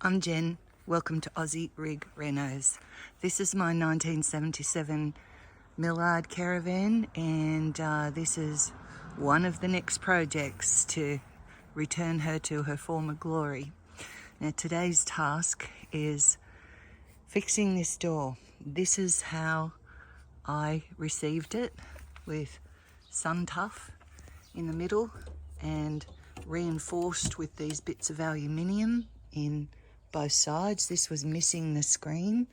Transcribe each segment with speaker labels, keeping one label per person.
Speaker 1: I'm Jen. Welcome to Aussie-Rig-Renos. This is my 1977 Millard Caravan, and this is one of the next projects to return her to her former glory. Now today's task is fixing this door. This is how I received it, with sun tough in the middle and reinforced with these bits of aluminium in both sides. This was missing the screen.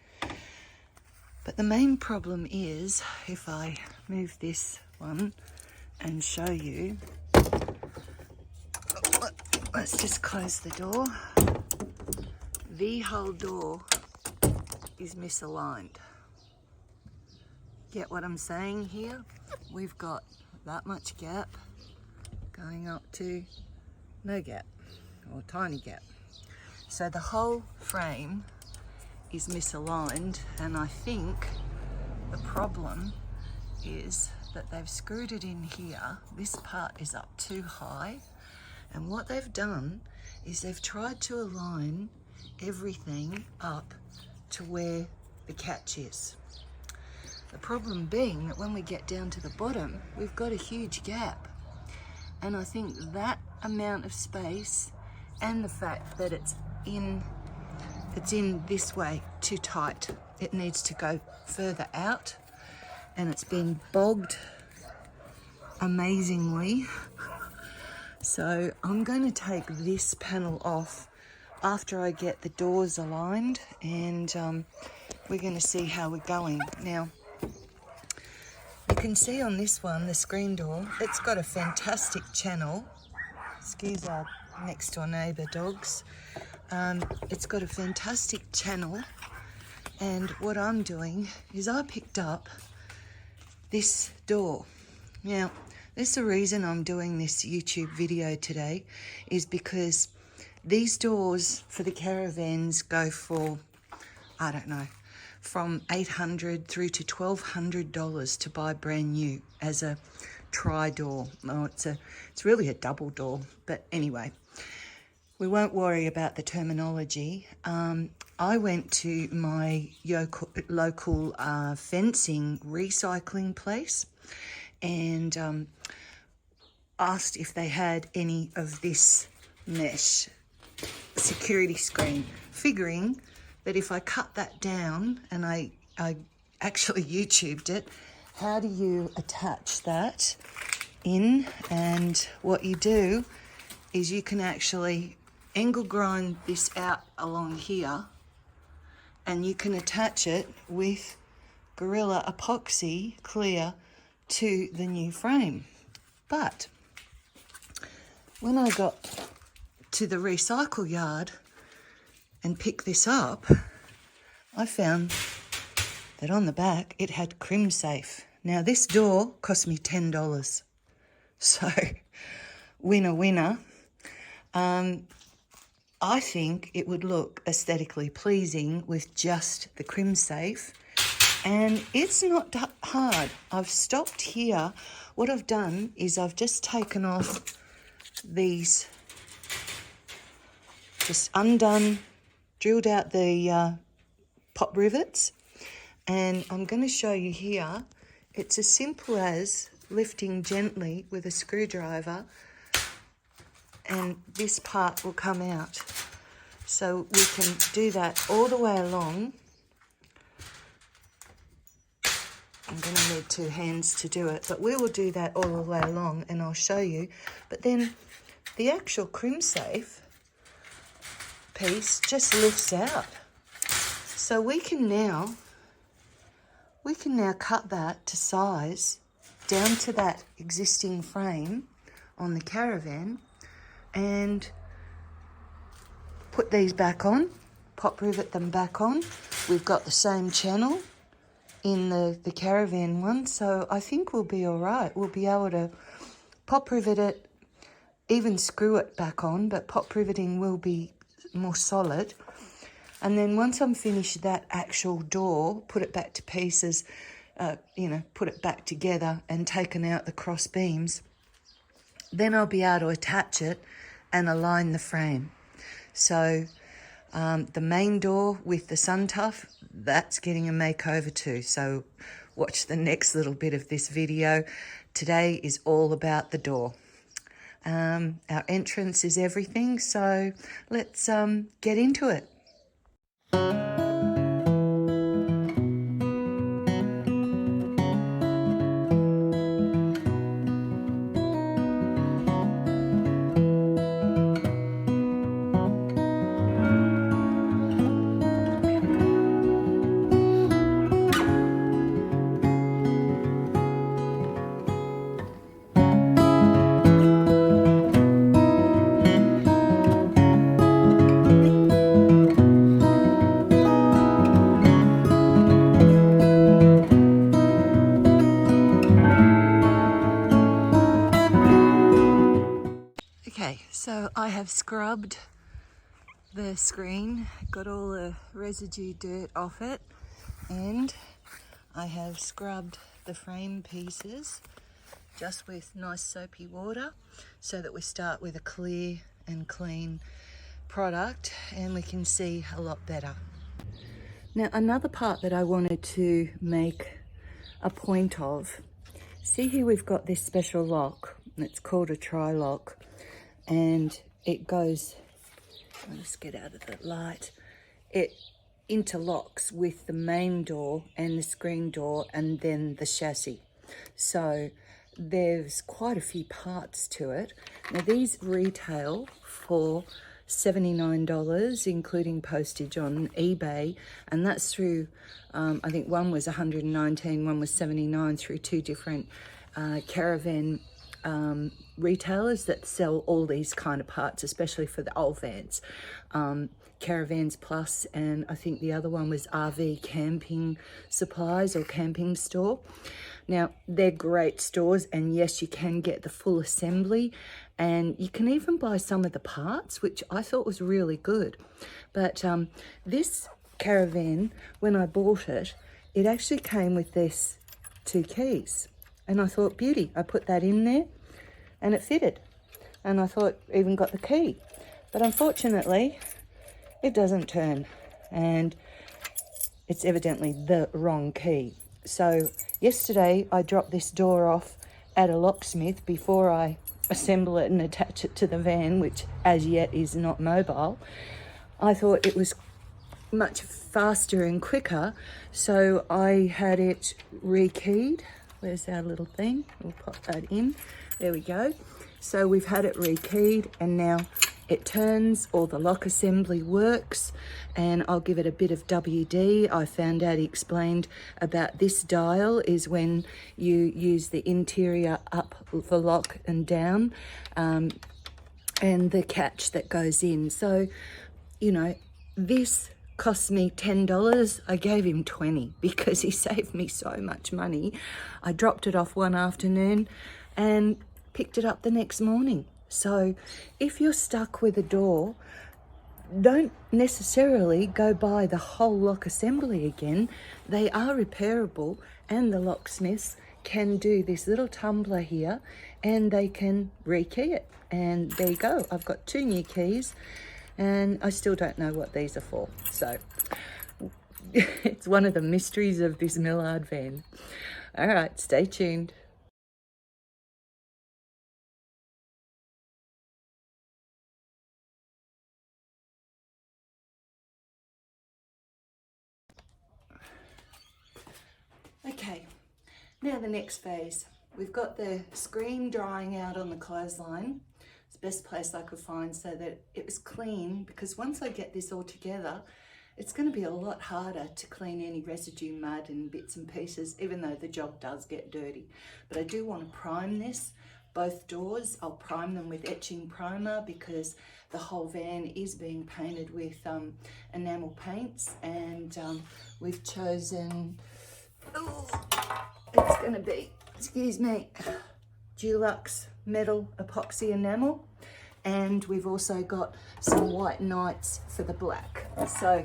Speaker 1: But the main problem is, if I move this one and show you, let's just close the door. The whole door is misaligned. Get what I'm saying here? We've got that much gap going up to no gap, or tiny gap. So the whole frame is misaligned, and I think the problem is that they've screwed it in here. This part is up too high, and what they've done is they've tried to align everything up to where the catch is. The problem being that when we get down to the bottom, we've got a huge gap, and I think that amount of space and the fact that it's in this way too tight. It needs to go further out, and it's been bogged amazingly. So I'm going to take this panel off after I get the doors aligned, and we're going to see how we're going. Now you can see on this one, the screen door, it's got a fantastic channel. Excuse our next door neighbour dogs. It's got a fantastic channel, and what I'm doing is I picked up this door. Now, there's the reason I'm doing this YouTube video today, is because these doors for the caravans go for, I don't know, from $800 through to $1,200 to buy brand new as a tri-door. Oh, it's really a double door, but anyway. We won't worry about the terminology. I went to my local fencing recycling place and asked if they had any of this mesh security screen, figuring that if I cut that down, and I actually YouTubed it, how do you attach that in? And what you do is you can actually angle grind this out along here, and you can attach it with Gorilla epoxy clear to the new frame. But when I got to the recycle yard and picked this up, I found that on the back it had Crim-Safe. Now this door cost me $10, so winner winner. I think it would look aesthetically pleasing with just the Crim-Safe, and it's not hard. I've stopped here. What I've done is I've just taken off these, just undone, drilled out the pop rivets, and I'm going to show you here. It's as simple as lifting gently with a screwdriver, and this part will come out. So we can do that all the way along. I'm going to need two hands to do it, but we will do that all the way along, and I'll show you. But then the actual Crim-Safe piece just lifts out. So we can now cut that to size down to that existing frame on the Caravan, and put these back on, pop rivet them back on. We've got the same channel in the Caravan one, so I think we'll be all right. We'll be able to pop rivet it, even screw it back on, but pop riveting will be more solid. And then once I'm finished that actual door, put it back to pieces, put it back together and taken out the cross beams, then I'll be able to attach it and align the frame. So The main door with the sun tuff, that's getting a makeover too. So watch the next little bit of this video. Today is all about the door. Our entrance is everything, so let's get into it. Okay, so I have scrubbed the screen, got all the residue dirt off it, and I have scrubbed the frame pieces just with nice soapy water so that we start with a clear and clean product and we can see a lot better. Now, another part that I wanted to make a point of, see here we've got this special lock, it's called a tri-lock, and it goes, I'll just get out of the light, it interlocks with the main door and the screen door and then the chassis. So there's quite a few parts to it. Now these retail for $79, including postage on eBay, and that's through, I think one was $119, one was $79 through two different Caravan retailers that sell all these kind of parts, especially for the old vans. Caravans Plus, and I think the other one was RV Camping Supplies or Camping Store. Now, they're great stores, and yes, you can get the full assembly, and you can even buy some of the parts, which I thought was really good. But this Caravan, when I bought it, it actually came with this 2 keys. And I thought, beauty, I put that in there and it fitted. And I thought, even got the key. But unfortunately, it doesn't turn. And it's evidently the wrong key. So yesterday, I dropped this door off at a locksmith before I assemble it and attach it to the van, which as yet is not mobile. I thought it was much faster and quicker. So I had it rekeyed. Where's our little thing? We'll pop that in. There we go. So we've had it rekeyed and now it turns, all the lock assembly works, and I'll give it a bit of WD. I found out he explained about this dial is when you use the interior up the lock and down, and the catch that goes in. So, you know, this cost me $10. I gave him $20 because he saved me so much money. I dropped it off one afternoon and picked it up the next morning. So if you're stuck with a door, don't necessarily go buy the whole lock assembly again. They are repairable, and the locksmiths can do this little tumbler here and they can rekey it. And there you go. I've got 2 new keys. And I still don't know what these are for. So it's one of the mysteries of this Millard van. All right, stay tuned. Okay, now the next phase. We've got the screen drying out on the clothesline. It's the best place I could find so that it was clean, because once I get this all together, it's going to be a lot harder to clean any residue, mud and bits and pieces, even though the job does get dirty. But I do want to prime this, both doors. I'll prime them with etching primer because the whole van is being painted with enamel paints, and we've chosen, it's going to be, excuse me, Dulux metal epoxy enamel, and we've also got some white knights for the black. So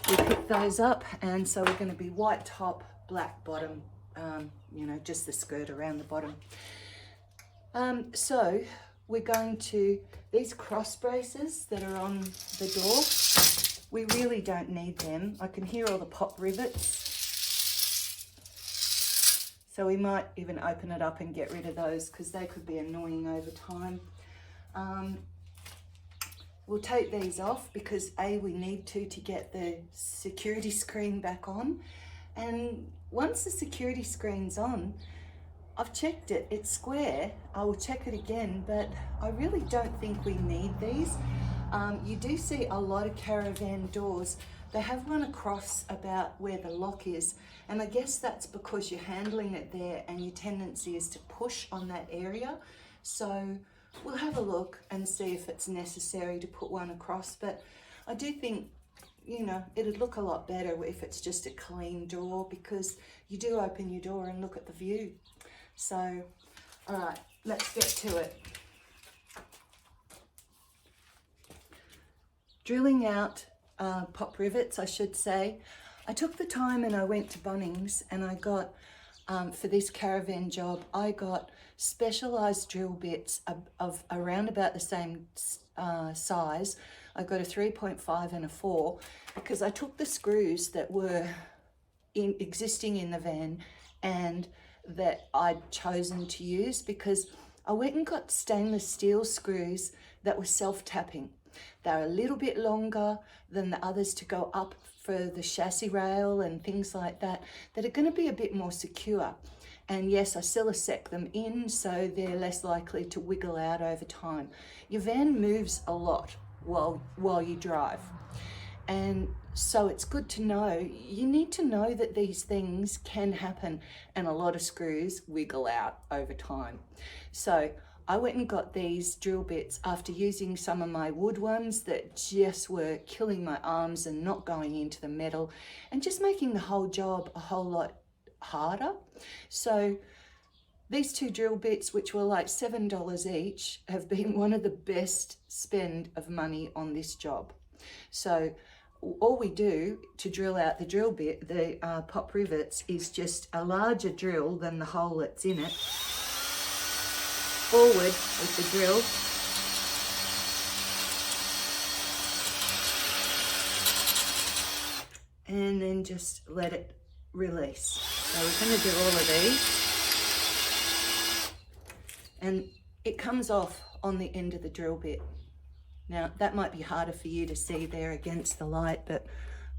Speaker 1: we picked those up, and so we're going to be white top, black bottom, you know, just the skirt around the bottom. So we're going to, these cross braces that are on the door, we really don't need them. I can hear all the pop rivets. So we might even open it up and get rid of those because they could be annoying over time. We'll take these off because we need to get the security screen back on. And once the security screen's on, I've checked it, it's square. I will check it again, but I really don't think we need these. You do see a lot of Caravan doors. They have one across about where the lock is, and I guess that's because you're handling it there and your tendency is to push on that area. So we'll have a look and see if it's necessary to put one across, but I do think, you know, it'd look a lot better if it's just a clean door, because you do open your door and look at the view. So, all right, let's get to it. Drilling out pop rivets, I should say. I took the time and I went to Bunnings and I got, for this Caravan job, I got specialised drill bits of around about the same size. I got a 3.5 and a 4 because I took the screws that were existing in the van and that I'd chosen to use, because I went and got stainless steel screws that were self-tapping. They're a little bit longer than the others to go up for the chassis rail and things like that, that are going to be a bit more secure. And yes, I silicek them in so they're less likely to wiggle out over time. Your van moves a lot while you drive. And so it's good to know, you need to know that these things can happen and a lot of screws wiggle out over time. So I went and got these drill bits after using some of my wood ones that just were killing my arms and not going into the metal and just making the whole job a whole lot harder. So these two drill bits, which were like $7 each, have been one of the best spend of money on this job. So all we do to drill out the drill bit, the pop rivets, is just a larger drill than the hole that's in it. Forward with the drill. And then just let it release. So we're going to do all of these. And it comes off on the end of the drill bit. Now that might be harder for you to see there against the light, but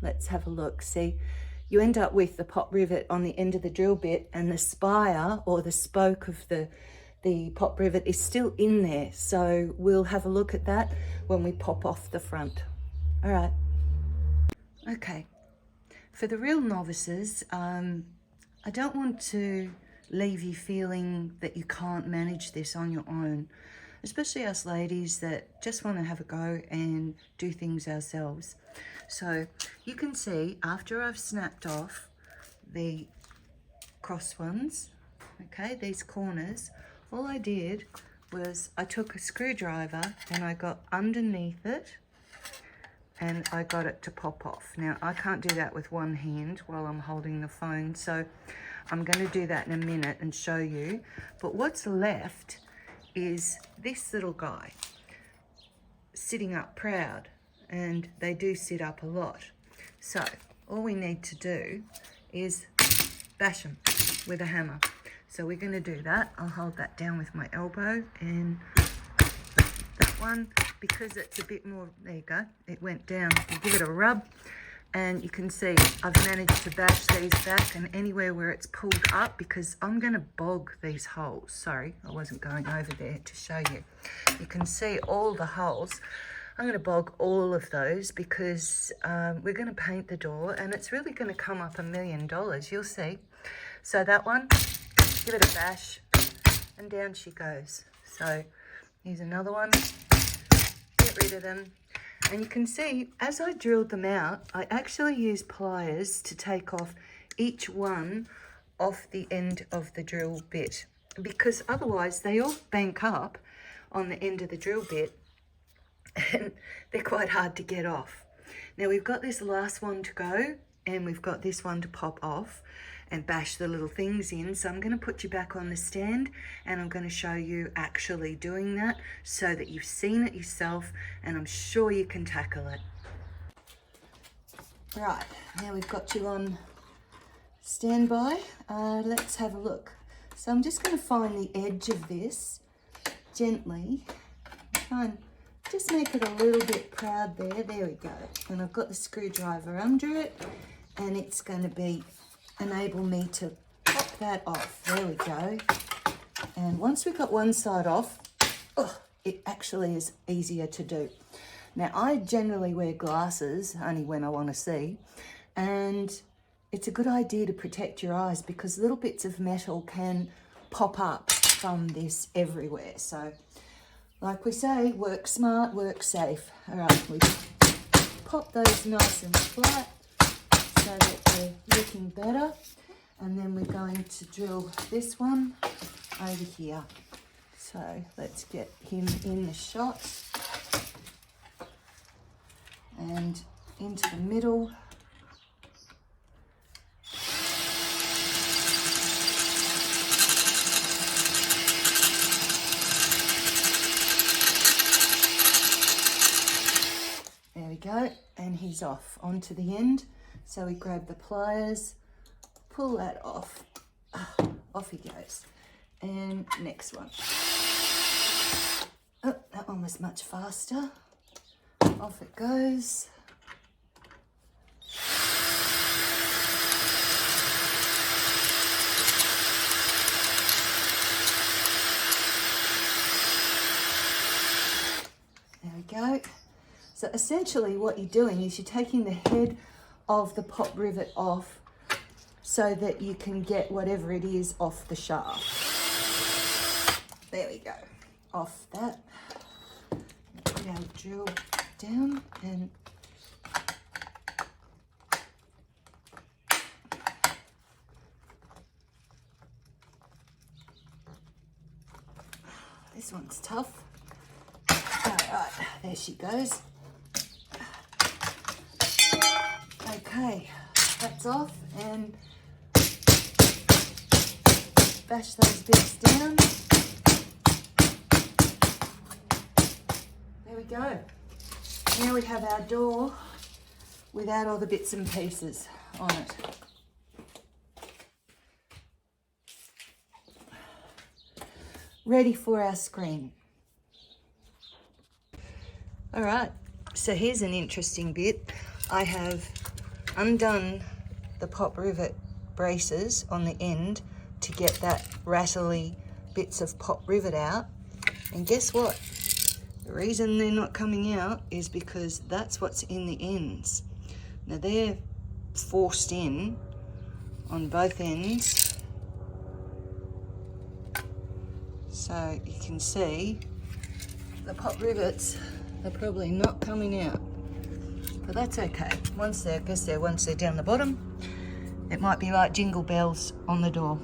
Speaker 1: let's have a look. See, you end up with the pop rivet on the end of the drill bit and the spire or the spoke of the pop rivet is still in there. So we'll have a look at that when we pop off the front. All right. Okay. For the real novices, I don't want to leave you feeling that you can't manage this on your own, especially us ladies that just want to have a go and do things ourselves. So you can see after I've snapped off the cross ones, okay, these corners, all I did was I took a screwdriver and I got underneath it and I got it to pop off. Now I can't do that with one hand while I'm holding the phone, so I'm going to do that in a minute and show you. But what's left is this little guy sitting up proud, and they do sit up a lot. So all we need to do is bash them with a hammer. So we're going to do that. I'll hold that down with my elbow, and that one, because it's a bit more, there you go, it went down. You give it a rub and you can see I've managed to bash these back, and anywhere where it's pulled up, because I'm going to bog these holes. Sorry, I wasn't going over there to show you. You can see all the holes. I'm going to bog all of those because we're going to paint the door and it's really going to come up $1 million. You'll see. So that one, give it a bash and down she goes. So here's another one. Get rid of them. And you can see, as I drilled them out, I actually used pliers to take off each one off the end of the drill bit, because otherwise they all bank up on the end of the drill bit and they're quite hard to get off. Now we've got this last one to go, and we've got this one to pop off and bash the little things in. So I'm going to put you back on the stand and I'm going to show you actually doing that so that you've seen it yourself and I'm sure you can tackle it. Right, now we've got you on standby. Let's have a look. So I'm just going to find the edge of this gently. Try and just make it a little bit proud there. There we go. And I've got the screwdriver under it, and it's going to enable me to pop that off. There we go. And once we've got one side off, it actually is easier to do. Now, I generally wear glasses only when I want to see, and it's a good idea to protect your eyes because little bits of metal can pop up from this everywhere. So, like we say, work smart, work safe. All right, we pop those nice and flat so that they're looking better. And then we're going to drill this one over here. So let's get him in the shot and into the middle. There we go, and he's off onto the end. So we grab the pliers, pull that off, off he goes. And next one. Oh, that one was much faster. Off it goes. There we go. So essentially what you're doing is you're taking the head of the pop rivet off so that you can get whatever it is off the shaft. There we go. Off that. Now drill down and this one's tough. All right, there she goes. Okay, that's off, and bash those bits down. There we go. Now we have our door without all the bits and pieces on it. Ready for our screen. All right, so here's an interesting bit. I have undone the pop rivet braces on the end to get that rattly bits of pop rivet out. And guess what? The reason they're not coming out is because that's what's in the ends. Now they're forced in on both ends. So you can see the pop rivets are probably not coming out. But that's okay. Once they're down the bottom, it might be like jingle bells on the door.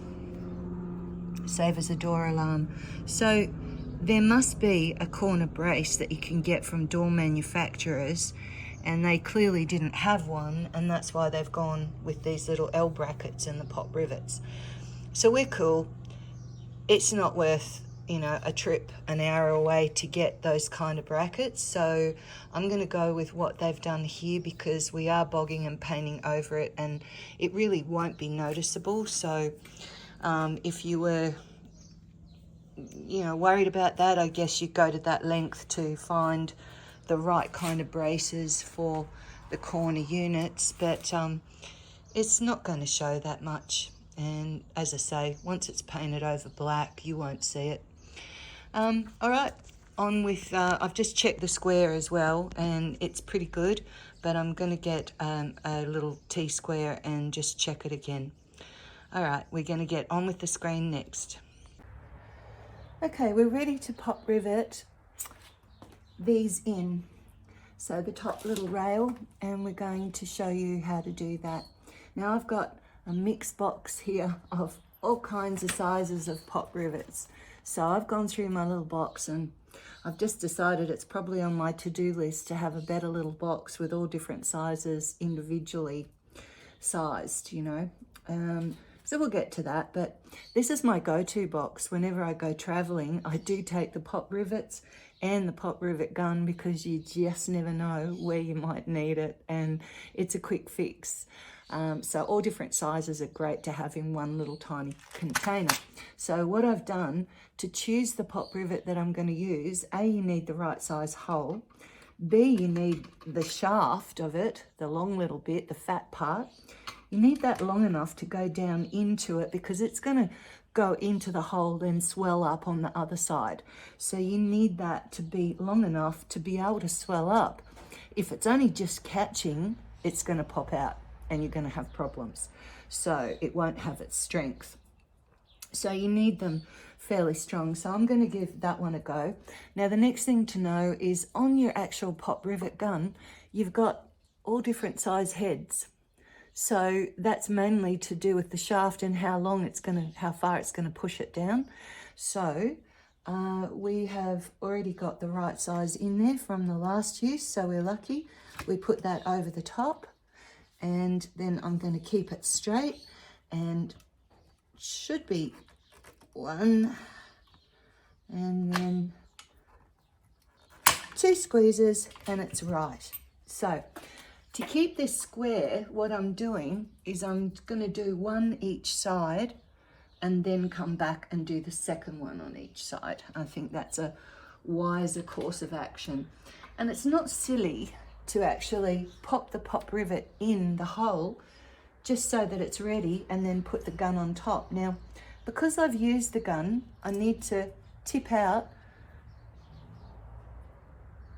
Speaker 1: Save as a door alarm. So there must be a corner brace that you can get from door manufacturers, and they clearly didn't have one, and that's why they've gone with these little L brackets and the pop rivets. So we're cool. It's not worth, you know, a trip an hour away to get those kind of brackets. So I'm going to go with what they've done here because we are bogging and painting over it, and it really won't be noticeable. So if you were, you know, worried about that, I guess you go to that length to find the right kind of braces for the corner units, but it's not going to show that much. And as I say, once it's painted over black, you won't see it. All right, on with, I've just checked the square as well, and it's pretty good, but I'm going to get a little T-square and just check it again. All right, we're going to get on with the screen next. Okay, we're ready to pop rivet these in. So the top little rail, and we're going to show you how to do that. Now I've got a mixed box here of all kinds of sizes of pop rivets. So I've gone through my little box, and I've just decided it's probably on my to-do list to have a better little box with all different sizes individually sized, you know. So we'll get to that, but this is my go-to box. Whenever I go traveling, I do take the pop rivets and the pop rivet gun because you just never know where you might need it, and it's a quick fix. So all different sizes are great to have in one little tiny container. So what I've done to choose the pop rivet that I'm going to use, A, you need the right size hole. B, you need the shaft of it, the long little bit, the fat part. You need that long enough to go down into it because it's going to go into the hole and swell up on the other side. So you need that to be long enough to be able to swell up. If it's only just catching, it's going to pop out and you're going to have problems. So it won't have its strength. So you need them fairly strong. So I'm going to give that one a go. Now the next thing to know is on your actual pop rivet gun, you've got all different size heads. So that's mainly to do with the shaft and how far it's going to push it down. So we have already got the right size in there from the last use, so we're lucky. We put that over the top, and then I'm going to keep it straight, and should be one, and then 2 squeezes, and it's right. So to keep this square, what I'm doing is I'm going to do one each side and then come back and do the second one on each side. I think that's a wiser course of action. And it's not silly to actually pop the pop rivet in the hole just so that it's ready and then put the gun on top. Now, because I've used the gun, I need to tip out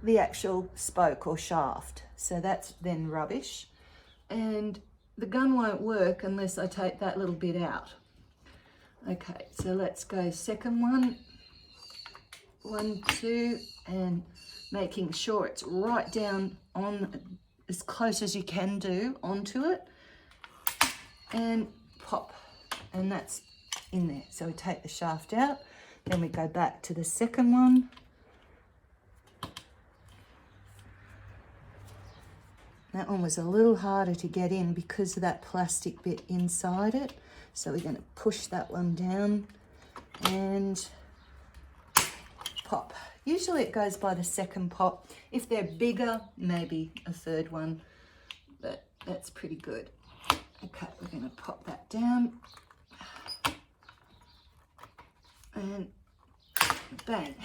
Speaker 1: the actual spoke or shaft. So that's then rubbish. And the gun won't work unless I take that little bit out. Okay, so let's go second one. 1, 2, and making sure it's right down on as close as you can do onto it. And pop, and that's in there. So we take the shaft out, then we go back to the second one. That one was a little harder to get in because of that plastic bit inside it. So we're going to push that one down and pop. Usually it goes by the second pop. If they're bigger, maybe a third one, but that's pretty good. Okay, we're going to pop that down. And bang.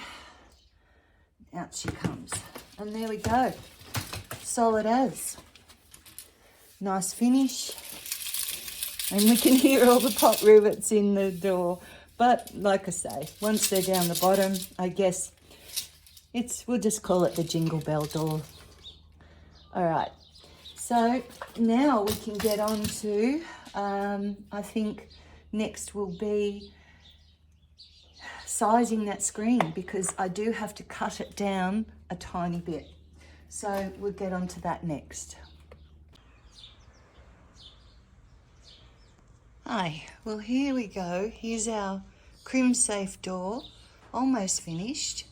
Speaker 1: Out she comes. And there we go. Solid as. Nice finish. And we can hear all the pop rivets in the door. But like I say, once they're down the bottom, I guess we'll just call it the jingle bell door. All right. So now we can get on to, I think next will be sizing that screen, because I do have to cut it down a tiny bit. So we'll get on to that next. Hi, well here we go. Here's our Crim-Safe door, almost finished.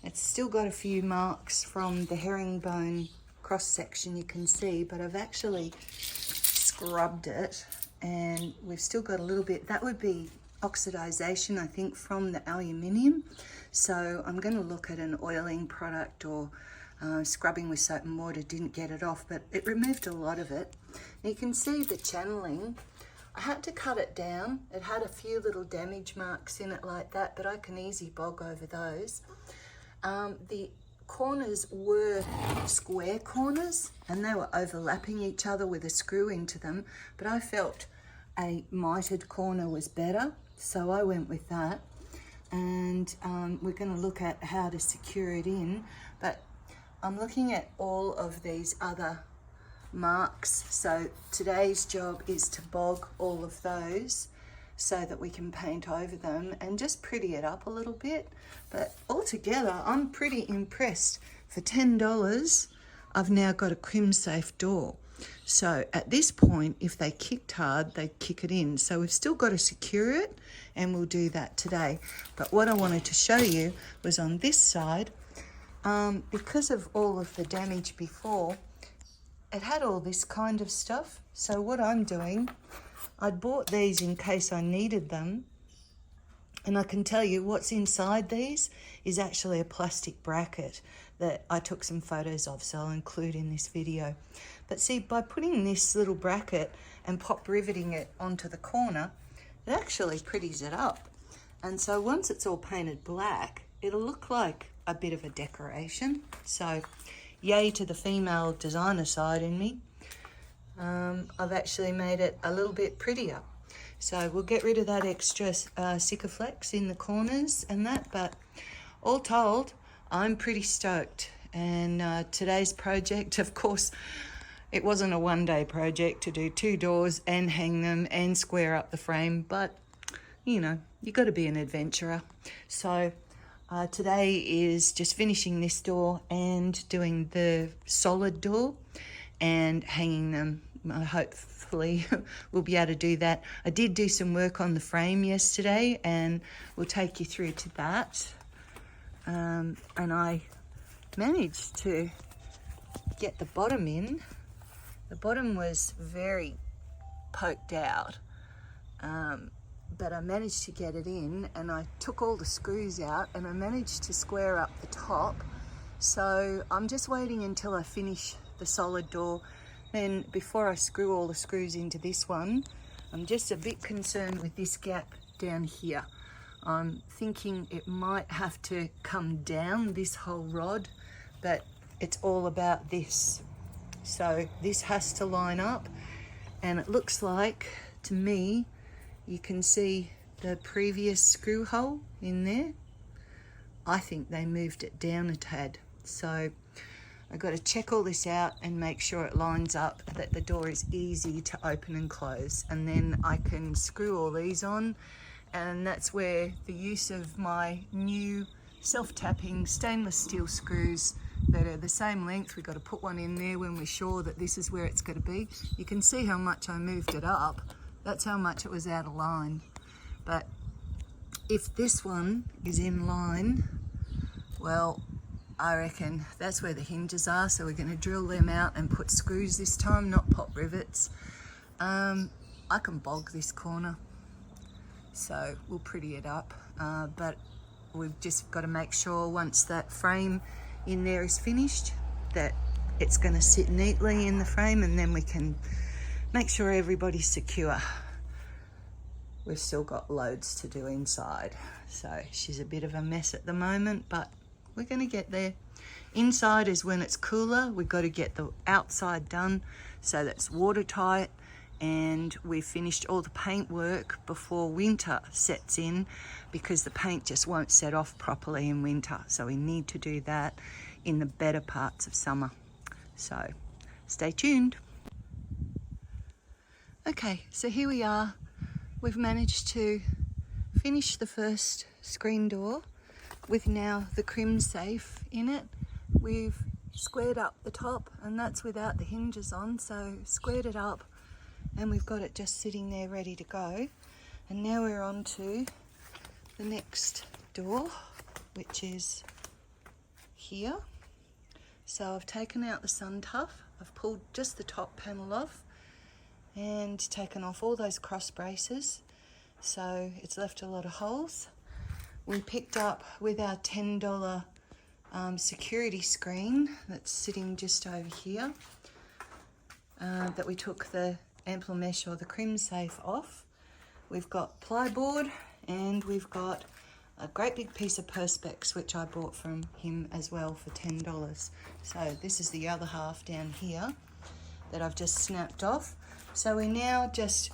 Speaker 1: It's still got a few marks from the herringbone cross section you can see, but I've actually scrubbed it and we've still got a little bit. That would be oxidization, I think, from the aluminium. So I'm going to look at an oiling product or scrubbing with soap and water. Didn't get it off, but it removed a lot of it. And you can see the channeling. I had to cut it down. It had a few little damage marks in it like that, but I can easily bog over those. The corners were square corners and they were overlapping each other with a screw into them, but I felt a mitered corner was better, so I went with that. And we're going to look at how to secure it in, but I'm looking at all of these other marks. So today's job is to bog all of those so that we can paint over them and just pretty it up a little bit. But altogether, I'm pretty impressed. For $10, I've now got a Crim-Safe door. So at this point, if they kicked hard, they'd kick it in. So we've still got to secure it, and we'll do that today. But what I wanted to show you was on this side, because of all of the damage before, it had all this kind of stuff. So what I'm doing, I'd bought these in case I needed them. And I can tell you what's inside these is actually a plastic bracket that I took some photos of, so I'll include in this video. But see, by putting this little bracket and pop riveting it onto the corner, it actually pretties it up. And so once it's all painted black, it'll look like a bit of a decoration. So yay to the female designer side in me. I've actually made it a little bit prettier. So we'll get rid of that extra Sikaflex in the corners and that, but all told, I'm pretty stoked. And today's project, of course, it wasn't a one-day project to do 2 doors and hang them and square up the frame, but you know, you got to be an adventurer. So today is just finishing this door and doing the solid door and hanging them. Hopefully we'll be able to do that. I did do some work on the frame yesterday and we'll take you through to that. And I managed to get the bottom in. The bottom was very poked out, but I managed to get it in, and I took all the screws out and I managed to square up the top. So I'm just waiting until I finish the solid door. Then before I screw all the screws into this one, I'm just a bit concerned with this gap down here. I'm thinking it might have to come down this whole rod, but it's all about this. So this has to line up, and it looks like, to me, you can see the previous screw hole in there. I think they moved it down a tad. So I've got to check all this out and make sure it lines up, that the door is easy to open and close. And then I can screw all these on, and that's where the use of my new self-tapping stainless steel screws that are the same length, we've got to put one in there when we're sure that this is where it's going to be. You can see how much I moved it up. That's how much it was out of line. But if this one is in line, well, I reckon that's where the hinges are, so we're going to drill them out and put screws this time, not pop rivets. I can bog this corner, so we'll pretty it up, but we've just got to make sure once that frame in there is finished that it's going to sit neatly in the frame, and then we can make sure everybody's secure. We've still got loads to do inside, so she's a bit of a mess at the moment, but we're going to get there. Inside is when it's cooler. We've got to get the outside done so that's watertight, and we've finished all the paint work before winter sets in, because the paint just won't set off properly in winter. So we need to do that in the better parts of summer. So stay tuned. Okay, so here we are. We've managed to finish the first screen door with now the Crim-Safe in it. We've squared up the top, and that's without the hinges on, so squared it up, and we've got it just sitting there ready to go. And now we're on to the next door, which is here. So I've taken out the sun tuff, I've pulled just the top panel off and taken off all those cross braces, so it's left a lot of holes. We picked up with our $10 security screen that's sitting just over here, that we took the ample mesh or the Crim-Safe off. We've got plyboard, and we've got a great big piece of Perspex, which I bought from him as well for $10. So this is the other half down here that I've just snapped off. So we're now just,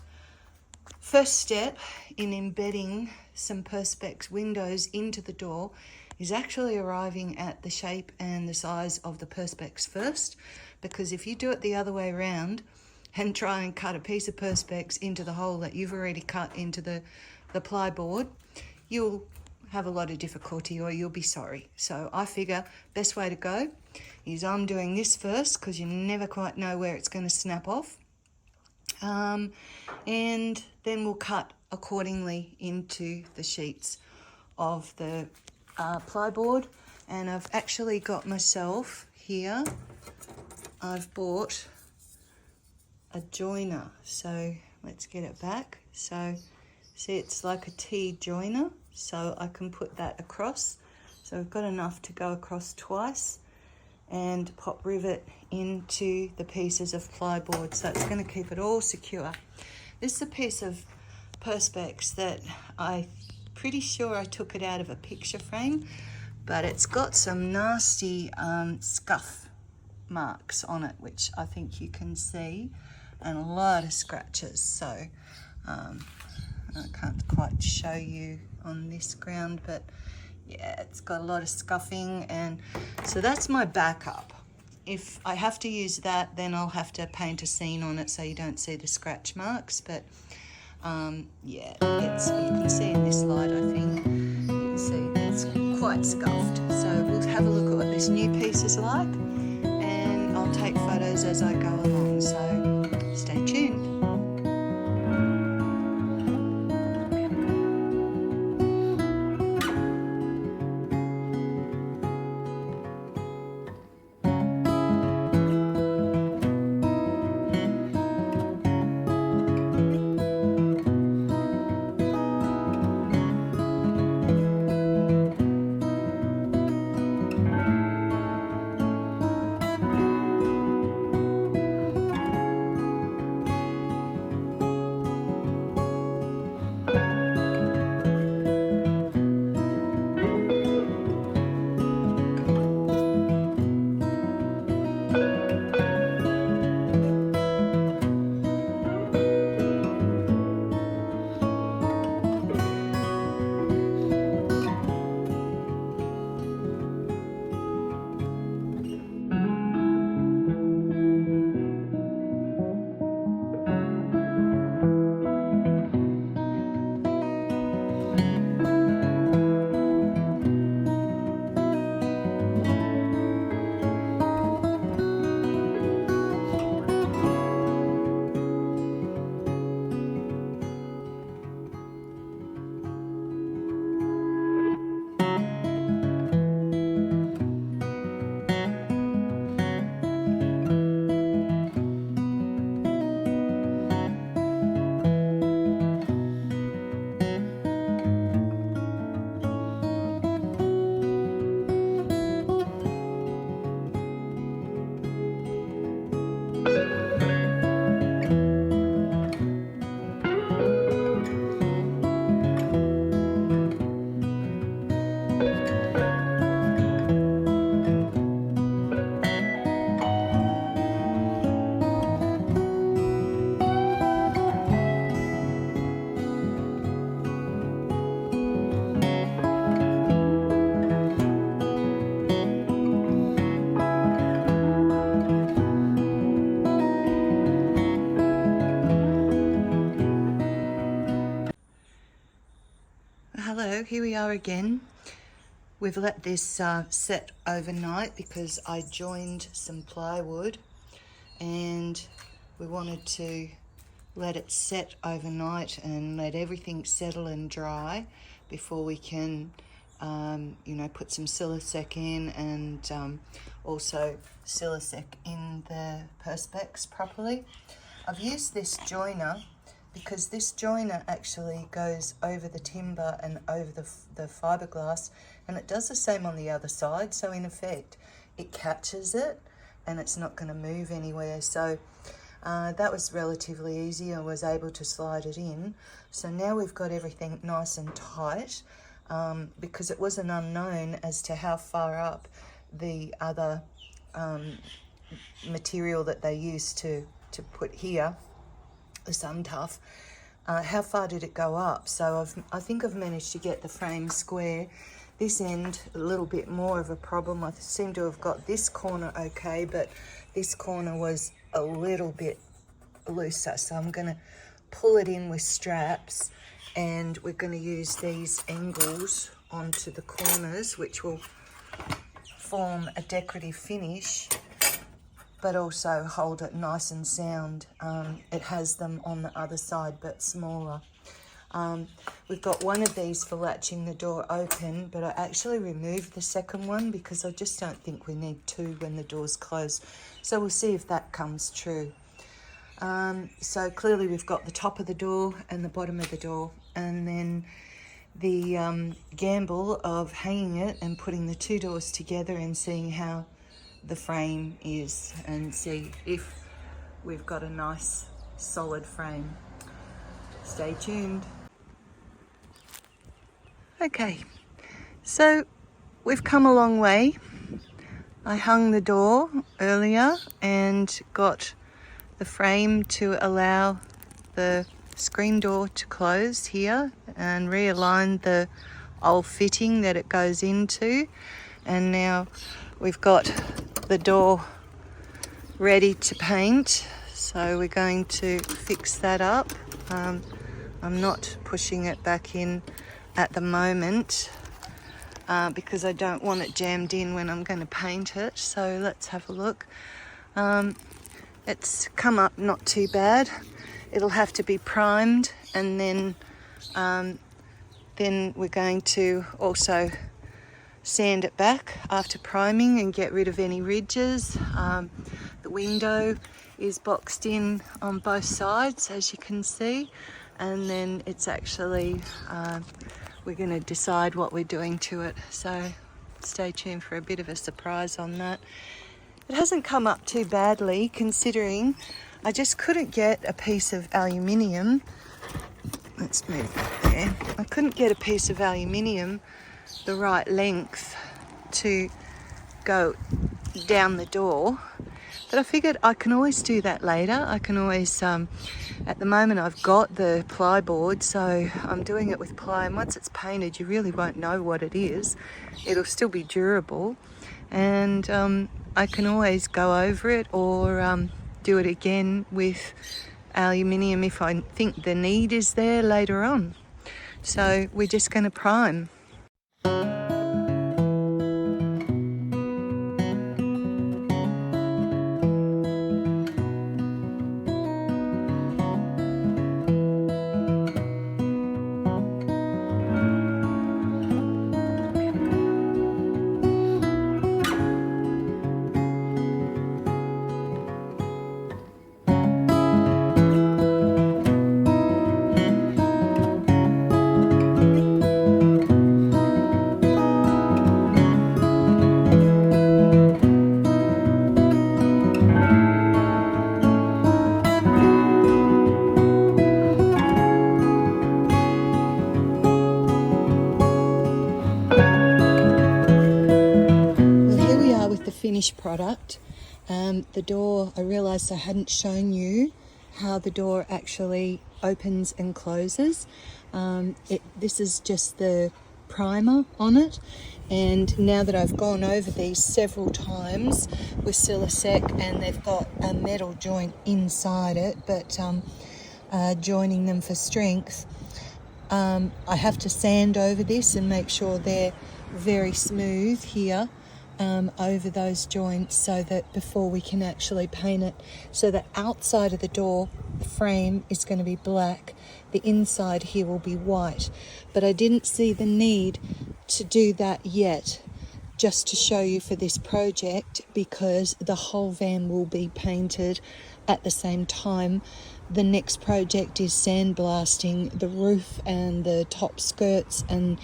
Speaker 1: first step in embedding some Perspex windows into the door is actually arriving at the shape and the size of the Perspex first, because if you do it the other way around and try and cut a piece of Perspex into the hole that you've already cut into the plyboard, you'll have a lot of difficulty, or you'll be sorry. So I figure best way to go is I'm doing this first, because you never quite know where it's going to snap off. And then we'll cut accordingly into the sheets of the plyboard. And I've actually got myself here, I've bought a joiner. So let's get it back. So see, it's like a T joiner, so I can put that across. So we've got enough to go across twice and pop rivet into the pieces of plyboard, so it's going to keep it all secure. This is a piece of Perspex that I'm pretty sure I took it out of a picture frame, but it's got some nasty scuff marks on it, which I think you can see, and a lot of scratches. So I can't quite show you on this ground, but yeah, it's got a lot of scuffing, and so that's my backup. If I have to use that, then I'll have to paint a scene on it so you don't see the scratch marks. But yeah, you can see in this light, I think, you can see it's quite scuffed. So we'll have a look at what this new piece is like, and I'll take photos as I go along, so stay tuned. Hello, here we are again. We've let this set overnight because I joined some plywood, and we wanted to let it set overnight and let everything settle and dry before we can you know, put some Silisec in, and also Silisec in the Perspex properly. I've used this joiner because this joiner actually goes over the timber and over the fiberglass, and it does the same on the other side. So in effect, it catches it and it's not going to move anywhere. So that was relatively easy. I was able to slide it in. So now we've got everything nice and tight, because it was an unknown as to how far up the other material that they used to put here, the sun tough, how far did it go up? So I think I've managed to get the frame square. This end a little bit more of a problem. I seem to have got this corner okay, but this corner was a little bit looser, so I'm going to pull it in with straps, and we're going to use these angles onto the corners, which will form a decorative finish but also hold it nice and sound. It has them on the other side, but smaller. We've got one of these for latching the door open, but I actually removed the second one because I just don't think we need two when the door's closed. So we'll see if that comes true. So clearly we've got the top of the door and the bottom of the door, and then the gamble of hanging it and putting the two doors together and seeing how the frame is and see if we've got a nice solid frame. Stay tuned. Okay, so we've come a long way. I hung the door earlier and got the frame to allow the screen door to close here and realign the old fitting that it goes into, and now we've got the door ready to paint, so we're going to fix that up. I'm not pushing it back in at the moment because I don't want it jammed in when I'm going to paint it. So let's have a look. It's come up not too bad. It'll have to be primed, and then we're going to also sand it back after priming and get rid of any ridges. The window is boxed in on both sides, as you can see, and then it's actually we're going to decide what we're doing to it, so stay tuned for a bit of a surprise on that. It hasn't come up too badly, considering I just couldn't get a piece of aluminium. Let's move that there. I couldn't get a piece of aluminium the right length to go down the door, but I figured I can always do that later. I can always at the moment I've got the plyboard, so I'm doing it with ply, and once it's painted you really won't know what it is. It'll still be durable, and I can always go over it or do it again with aluminium if I think the need is there later on. So we're just going to prime. Finished product. The door, I realized I hadn't shown you how the door actually opens and closes. This is just the primer on it, and now that I've gone over these several times with Silisec, and they've got a metal joint inside it, but joining them for strength, I have to sand over this and make sure they're very smooth here over those joints, so that before we can actually paint it, so the outside of the door frame is going to be black, the inside here will be white. But I didn't see the need to do that yet, just to show you for this project, because the whole van will be painted at the same time. The next project is sandblasting the roof and the top skirts and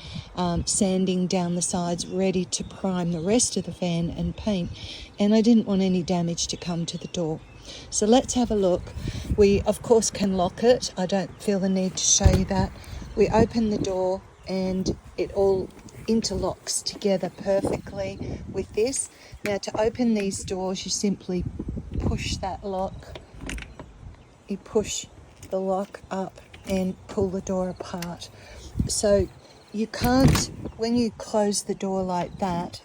Speaker 1: sanding down the sides, ready to prime the rest of the van and paint. And I didn't want any damage to come to the door. So let's have a look. We, of course, can lock it. I don't feel the need to show you that. We open the door and it all interlocks together perfectly with this. Now, to open these doors, you simply push that lock. You push the lock up and pull the door apart. So you can't, when you close the door like that,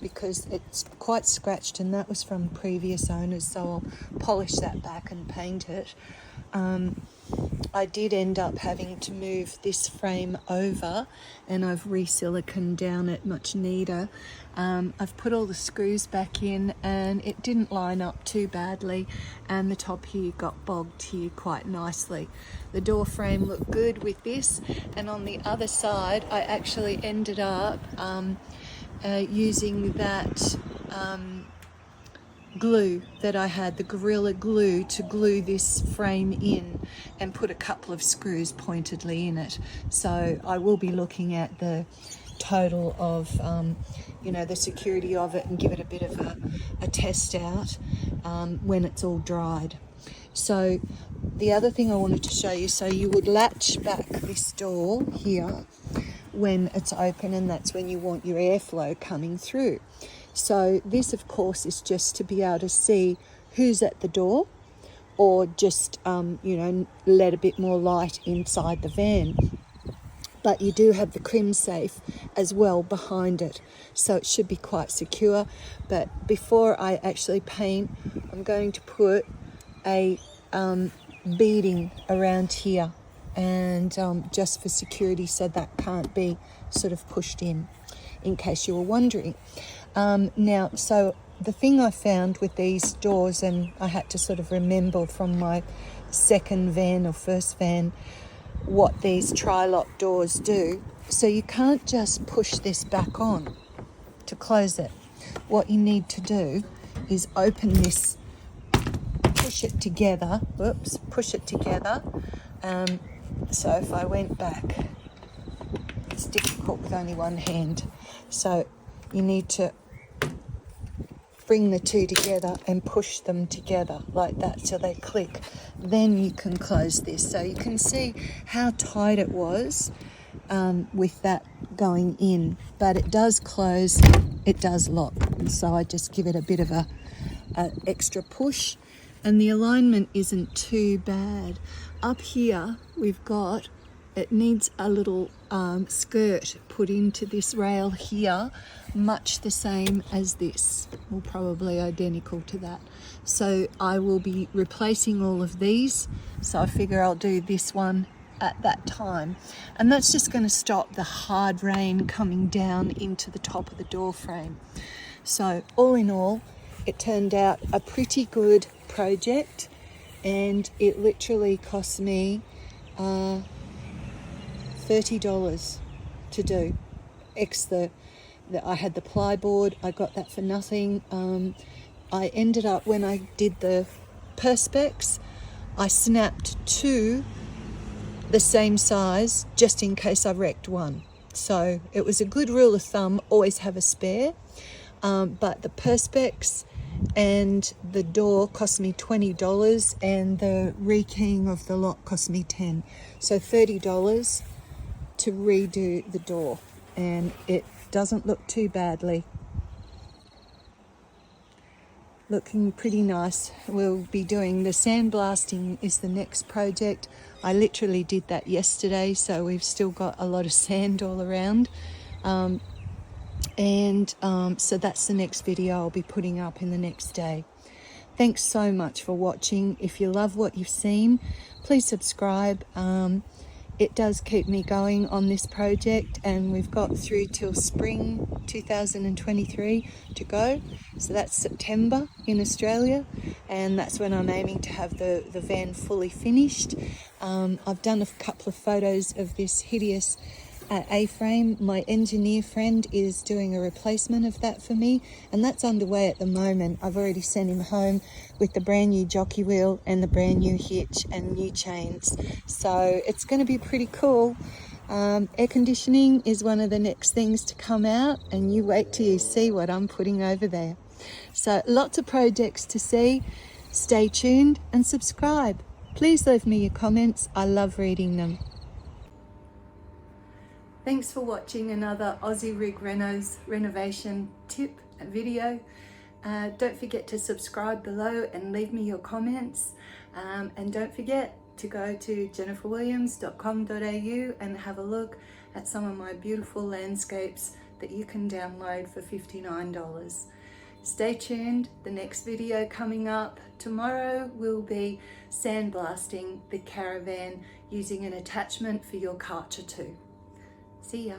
Speaker 1: because it's quite scratched, and that was from previous owners, so I'll polish that back and paint it. I did end up having to move this frame over, and I've re-siliconed down it much neater. I've put all the screws back in, and it didn't line up too badly, and the top here got bogged here quite nicely. The door frame looked good with this, and on the other side I actually ended up using that glue that I had, the Gorilla Glue, to glue this frame in and put a couple of screws pointedly in it. So I will be looking at the total of you know, the security of it and give it a bit of a test out when it's all dried. So the other thing I wanted to show you, so you would latch back this door here when it's open, and that's when you want your airflow coming through. So this, of course, is just to be able to see who's at the door, or just you know, let a bit more light inside the van. But you do have the Crim-Safe as well behind it, so it should be quite secure. But before I actually paint, I'm going to put a beading around here, and just for security, so that can't be sort of pushed in case you were wondering. Now, so the thing I found with these doors, and I had to sort of remember from my second van or first van what these tri-lock doors do. So you can't just push this back on to close it. What you need to do is open this, push it together. Whoops, push it together. So if I went back, it's difficult with only one hand. So you need to bring the two together and push them together like that so they click. Then you can close this. So you can see how tight it was with that going in, but it does close, it does lock. So I just give it a bit of a extra push, and the alignment isn't too bad. Up here we've got, it needs a little skirt put into this rail here, much the same as this, or probably identical to that. So I will be replacing all of these, so I figure I'll do this one at that time, and that's just going to stop the hard rain coming down into the top of the door frame. So all in all, it turned out a pretty good project, and it literally cost me $30 to do. I had the plyboard, I got that for nothing. I ended up, when I did the Perspex, I snapped two the same size just in case I wrecked one. So it was a good rule of thumb, always have a spare. But the Perspex and the door cost me $20, and the rekeying of the lock cost me $10. So $30 to redo the door, and it doesn't look too badly. Looking pretty nice. We'll be doing the sandblasting is the next project. I literally did that yesterday, so we've still got a lot of sand all around. So that's the next video I'll be putting up in the next day. Thanks so much for watching. If you love what you've seen, please subscribe. It does keep me going on this project, and we've got through till spring 2023 to go. So that's September in Australia, and that's when I'm aiming to have the van fully finished. I've done a couple of photos of this hideous A-frame. My engineer friend is doing a replacement of that for me, and that's underway at the moment. I've already sent him home with the brand new jockey wheel and the brand new hitch and new chains, so it's going to be pretty cool. Air conditioning is one of the next things to come out, and you wait till you see what I'm putting over there. So lots of projects to see. Stay tuned and subscribe. Please leave me your comments. I love reading them. Thanks for watching another Aussie-Rig-Renos renovation tip video. Don't forget to subscribe below and leave me your comments. And don't forget to go to jenniferwilliams.com.au and have a look at some of my beautiful landscapes that you can download for $59. Stay tuned, the next video coming up tomorrow will be sandblasting the Caravan using an attachment for your Karcher 2. See ya.